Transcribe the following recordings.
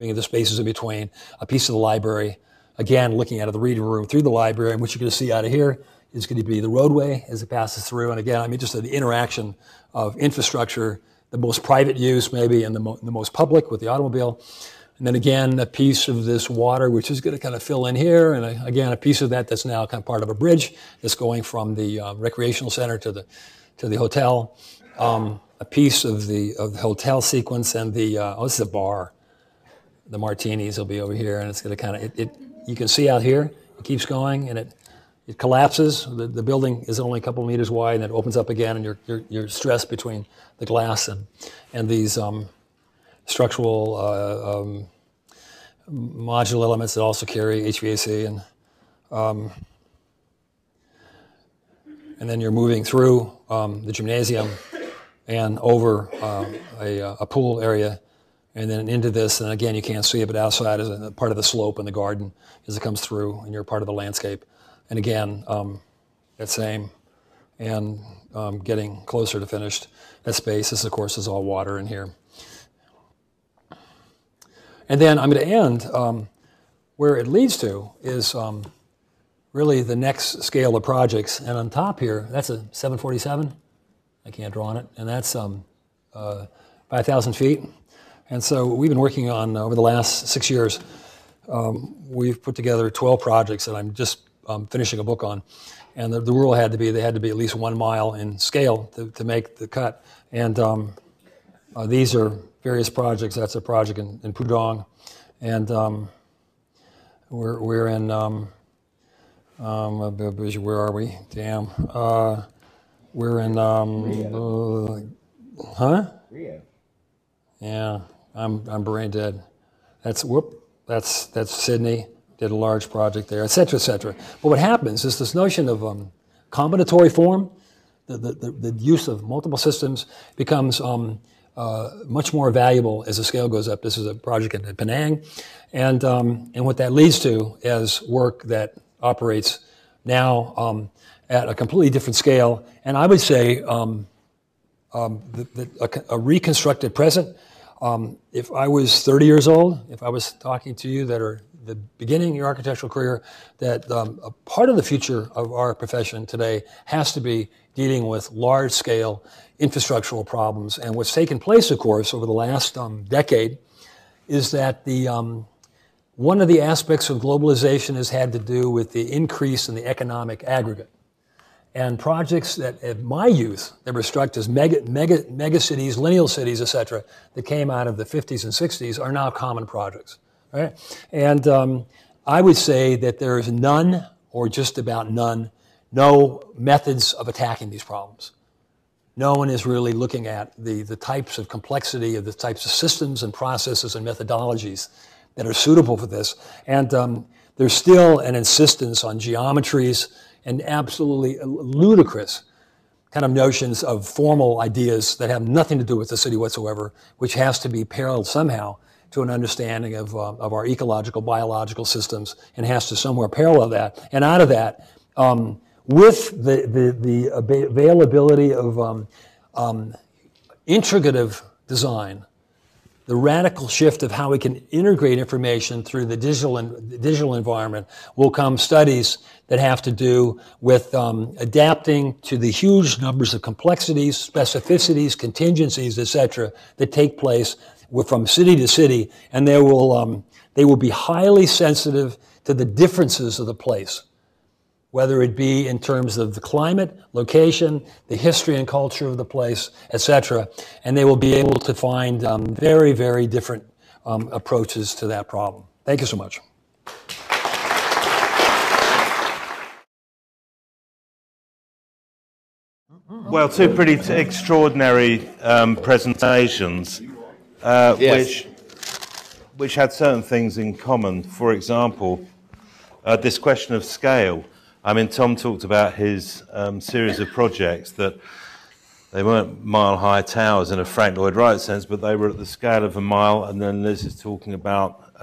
the spaces in between, a piece of the library. Again, looking out of the reading room through the library, and what you're going to see out of here is going to be the roadway as it passes through. And again, I'm interested in the interaction of infrastructure, the most private use maybe, and the most public with the automobile. And then again, a piece of this water, which is going to kind of fill in here. And again, a piece of that that's now kind of part of a bridge that's going from the recreational center to the hotel. A piece of the hotel sequence and the, this is a bar. The martinis will be over here, and it's going to kind of, you can see out here, it keeps going, and it collapses. The building is only a couple meters wide, and it opens up again, and you're stressed between the glass and these structural modular elements that also carry HVAC, and then you're moving through the gymnasium and over a pool area, and then into this, and again, you can't see it, but outside is a part of the slope in the garden as it comes through, and you're part of the landscape. And again, that same, and getting closer to finished. That space, this of course is all water in here. And then I'm going to end where it leads to is really the next scale of projects. And on top here, that's a 747. I can't draw on it. And that's 5,000 feet. And so we've been working on, over the last 6 years, we've put together 12 projects that I'm just finishing a book on. And the rule had to be, they had to be at least 1 mile in scale to make the cut. And these are various projects. That's a project in Pudong. And we're in, where are we? Damn. We're in, Rio. Yeah, I'm brain dead. That's Sydney. Did a large project there, et cetera, et cetera. But what happens is this notion of combinatory form, the use of multiple systems becomes much more valuable as the scale goes up. This is a project in Penang, and what that leads to is work that operates now at a completely different scale. And I would say a reconstructed present. If I was 30 years old, if I was talking to you that are the beginning of your architectural career, that a part of the future of our profession today has to be dealing with large-scale infrastructural problems. And what's taken place, of course, over the last decade is that one of the aspects of globalization has had to do with the increase in the economic aggregate. And projects that, in my youth, that were struck as mega cities, lineal cities, et cetera, that came out of the 50s and 60s are now common projects. Right? And I would say that there is none, or just about none, no methods of attacking these problems. No one is really looking at the types of complexity of the types of systems and processes and methodologies that are suitable for this. And there's still an insistence on geometries and absolutely ludicrous kind of notions of formal ideas that have nothing to do with the city whatsoever, which has to be paralleled somehow to an understanding of our ecological, biological systems, and has to somewhere parallel that. And out of that, with the availability of integrative design, the radical shift of how we can integrate information through the digital environment will come studies that have to do with adapting to the huge numbers of complexities, specificities, contingencies, et cetera, that take place from city to city, and they will be highly sensitive to the differences of the place, whether it be in terms of the climate, location, the history and culture of the place, et cetera, and they will be able to find very, very different approaches to that problem. Thank you so much. Well, two pretty extraordinary presentations. Yes. which had certain things in common. For example, this question of scale. I mean, Tom talked about his series of projects that they weren't mile-high towers in a Frank Lloyd Wright sense, but they were at the scale of a mile. And then Liz is talking about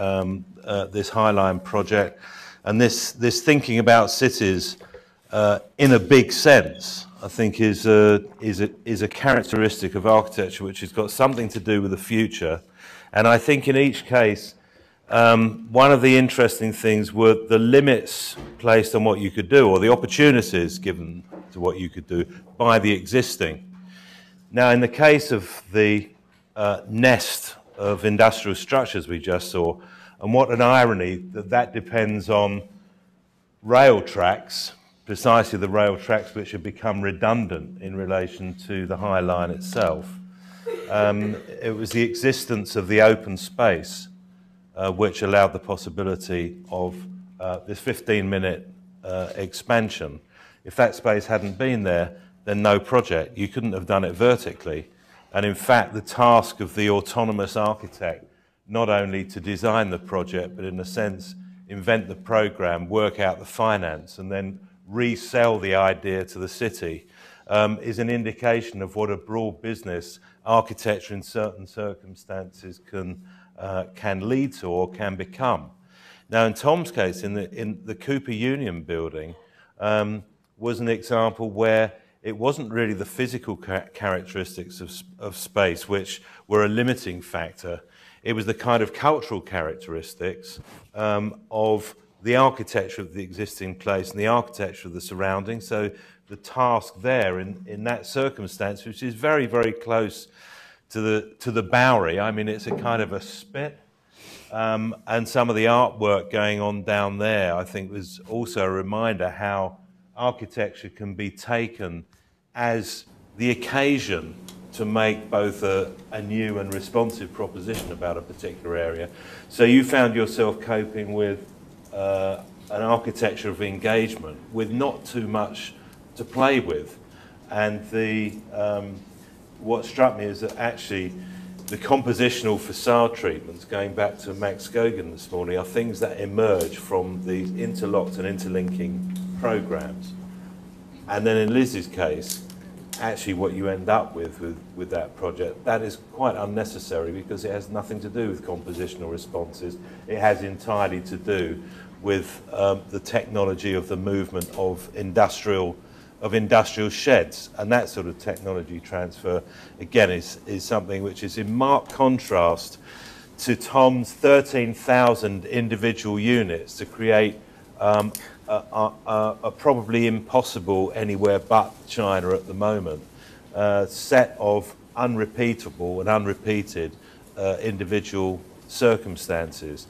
this High Line project, and this thinking about cities in a big sense, I think, is a characteristic of architecture which has got something to do with the future. And I think in each case, one of the interesting things were the limits placed on what you could do, or the opportunities given to what you could do by the existing. Now, in the case of the nest of industrial structures we just saw, and what an irony that depends on rail tracks, precisely the rail tracks which have become redundant in relation to the High Line itself. It was the existence of the open space which allowed the possibility of this 15-minute expansion. If that space hadn't been there, then no project. You couldn't have done it vertically. And in fact, the task of the autonomous architect, not only to design the project, but in a sense, invent the program, work out the finance, and then resell the idea to the city, is an indication of what a broad business architecture in certain circumstances can lead to or can become. Now, in Tom's case, in the Cooper Union building, was an example where it wasn't really the physical characteristics of space which were a limiting factor. It was the kind of cultural characteristics of the architecture of the existing place and the architecture of the surroundings. So the task there in that circumstance, which is very, very close to the Bowery. I mean, it's a kind of a spit. And some of the artwork going on down there, I think, was also a reminder how architecture can be taken as the occasion to make both a new and responsive proposition about a particular area. So you found yourself coping with an architecture of engagement with not too much to play with. And what struck me is that actually the compositional facade treatments, going back to Max Goguen this morning, are things that emerge from these interlocked and interlinking programs. And then in Liz's case, actually what you end up with that project, that is quite unnecessary because it has nothing to do with compositional responses. It has entirely to do with the technology of the movement of industrial sheds, and that sort of technology transfer, again, is something which is in marked contrast to Tom's 13,000 individual units to create a probably impossible anywhere but China at the moment, set of unrepeatable and unrepeated individual circumstances.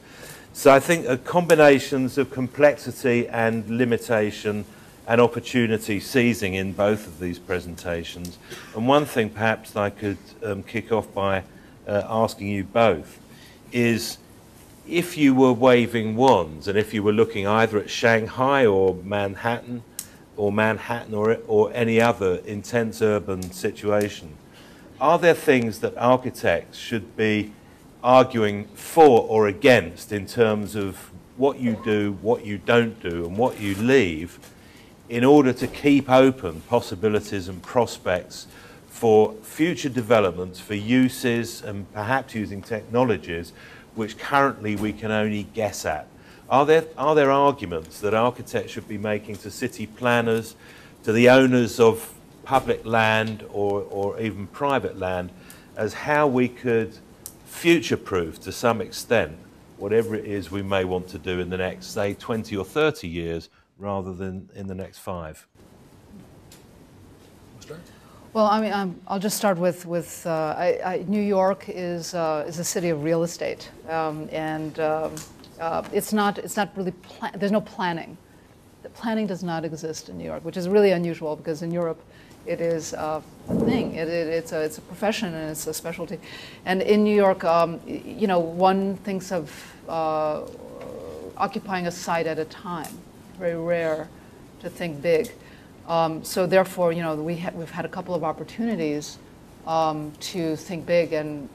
So I think combinations of complexity and limitation and opportunity seizing in both of these presentations. And one thing perhaps I could kick off by asking you both is, if you were waving wands and if you were looking either at Shanghai or Manhattan or any other intense urban situation, are there things that architects should be arguing for or against in terms of what you do, what you don't do, and what you leave, in order to keep open possibilities and prospects for future developments, for uses and perhaps using technologies which currently we can only guess at? Are there arguments that architects should be making to city planners, to the owners of public land or even private land, as how we could future-proof to some extent whatever it is we may want to do in the next, say, 20 or 30 years, rather than in the next 5? Well, I mean, I'll just start with New York is a city of real estate, and it's not really there's no planning. The planning does not exist in New York, which is really unusual because in Europe it is a thing. It's a profession and it's a specialty. And in New York, you know, one thinks of occupying a site at a time. Very rare to think big. So therefore, you know, we've had a couple of opportunities to think big, and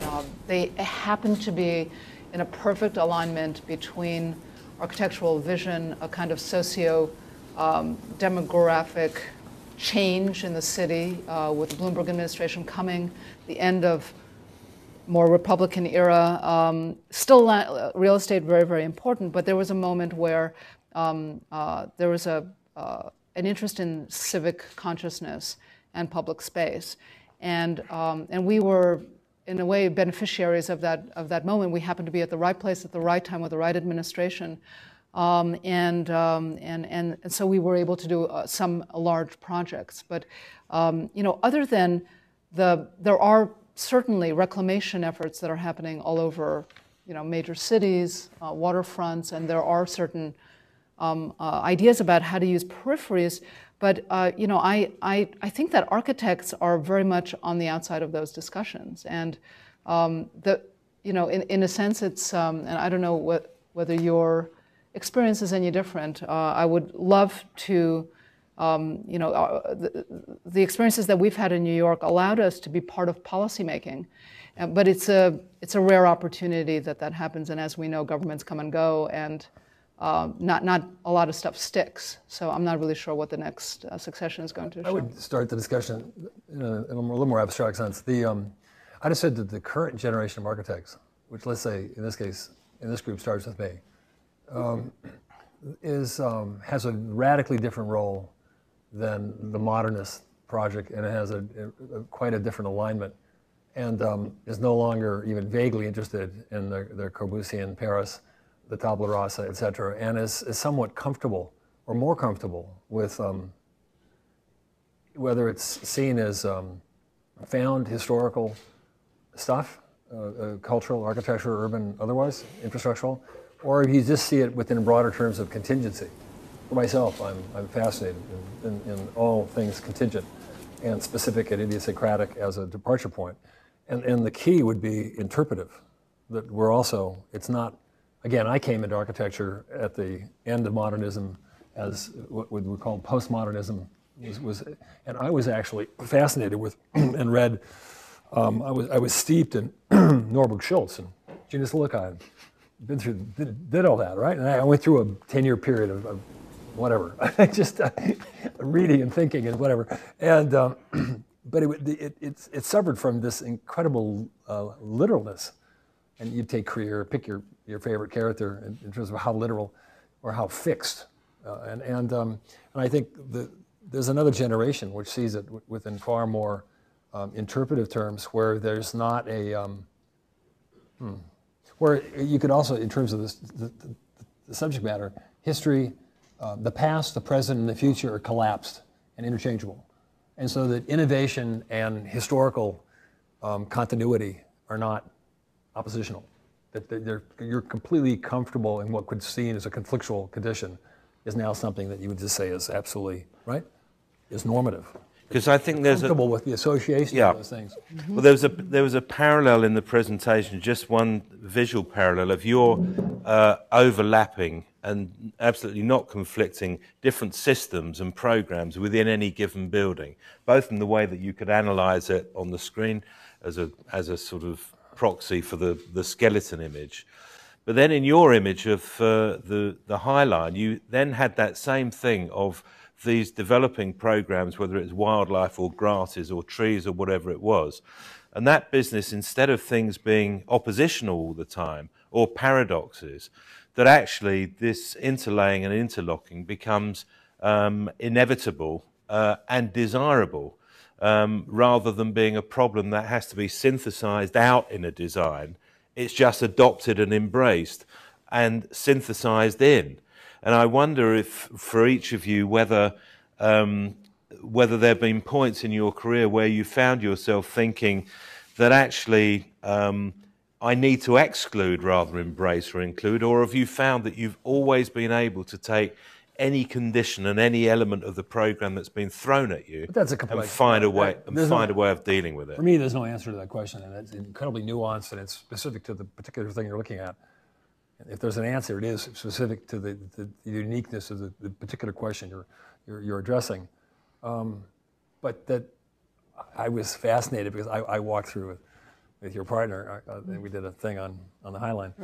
they happen to be in a perfect alignment between architectural vision, a kind of socio-demographic change in the city with the Bloomberg administration coming, the end of more Republican era. Still real estate very, very important, but there was a moment where there was an interest in civic consciousness and public space. And we were in a way, beneficiaries of that moment. We happened to be at the right place at the right time with the right administration, and so we were able to do some large projects. But other than there are certainly reclamation efforts that are happening all over, major cities, waterfronts, and there are certain ideas about how to use peripheries. But I think that architects are very much on the outside of those discussions, and in a sense, it's and I don't know whether your experience is any different. I would love to, the experiences that we've had in New York allowed us to be part of policymaking, but it's a rare opportunity that happens, and as we know, governments come and go, and not a lot of stuff sticks. So I'm not really sure what the next succession is going to show. I would start the discussion in a little more abstract sense. I just said that the current generation of architects, which let's say in this case, in this group starts with me, has a radically different role than the modernist project, and it has quite a different alignment, and is no longer even vaguely interested in the Corbusian Paris, the Tabula Rasa, et cetera, and is somewhat comfortable, or more comfortable, with whether it's seen as found historical stuff, cultural, architecture, urban, otherwise, infrastructural, or if you just see it within broader terms of contingency. For myself, I'm fascinated in all things contingent and specific and idiosyncratic as a departure point. And the key would be interpretive, that we're also, it's not, again, I came into architecture at the end of modernism as what we call postmodernism and I was actually fascinated with and read, I was steeped in Norberg Schultz and Gina Silica, been through, did all that, right? And I went through a 10-year period of whatever, just reading and thinking and whatever. And but it suffered from this incredible literalness. And you take career, pick your favorite character in terms of how literal or how fixed. And I think there's another generation which sees it within far more interpretive terms, where there's not a where you could also, in terms of the subject matter, history, the past, the present, and the future are collapsed and interchangeable. And so that innovation and historical continuity are not oppositional. That you're completely comfortable in what could be seen as a conflictual condition is now something that you would just say is absolutely, right, is normative. Because I think there's comfortable with the association of those things. Well, there was a parallel in the presentation, just one visual parallel of your overlapping and absolutely not conflicting different systems and programs within any given building, both in the way that you could analyze it on the screen as a sort of proxy for the skeleton image. But then in your image of the High Line, you then had that same thing of these developing programs, whether it's wildlife or grasses or trees or whatever it was. And that business, instead of things being oppositional all the time or paradoxes, that actually this interlaying and interlocking becomes inevitable and desirable, rather than being a problem that has to be synthesized out in a design. It's just adopted and embraced and synthesized in. And I wonder if, for each of you, whether there have been points in your career where you found yourself thinking that actually I need to exclude rather than embrace or include, or have you found that you've always been able to take any condition and any element of the program that's been thrown at you and find a way of dealing with it? For me, there's no answer to that question, and it's incredibly nuanced and it's specific to the particular thing you're looking at. If there's an answer, it is specific to the uniqueness of the particular question you're addressing. But that I was fascinated because I walked through with your partner, and we did a thing on the High Line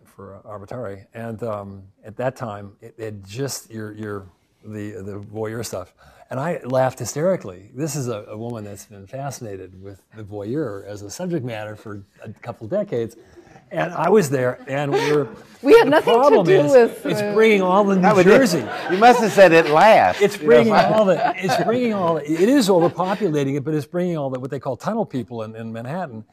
for Arbitrari, and at that time it just the voyeur stuff, and I laughed hysterically. This is a woman that's been fascinated with the voyeur as a subject matter for a couple decades. And I was there, and we had nothing to do with. It's bringing all the New Jersey. You must have said it last. It's bringing all the. It's bringing all. It is overpopulating it, but it's bringing all the what they call tunnel people in Manhattan.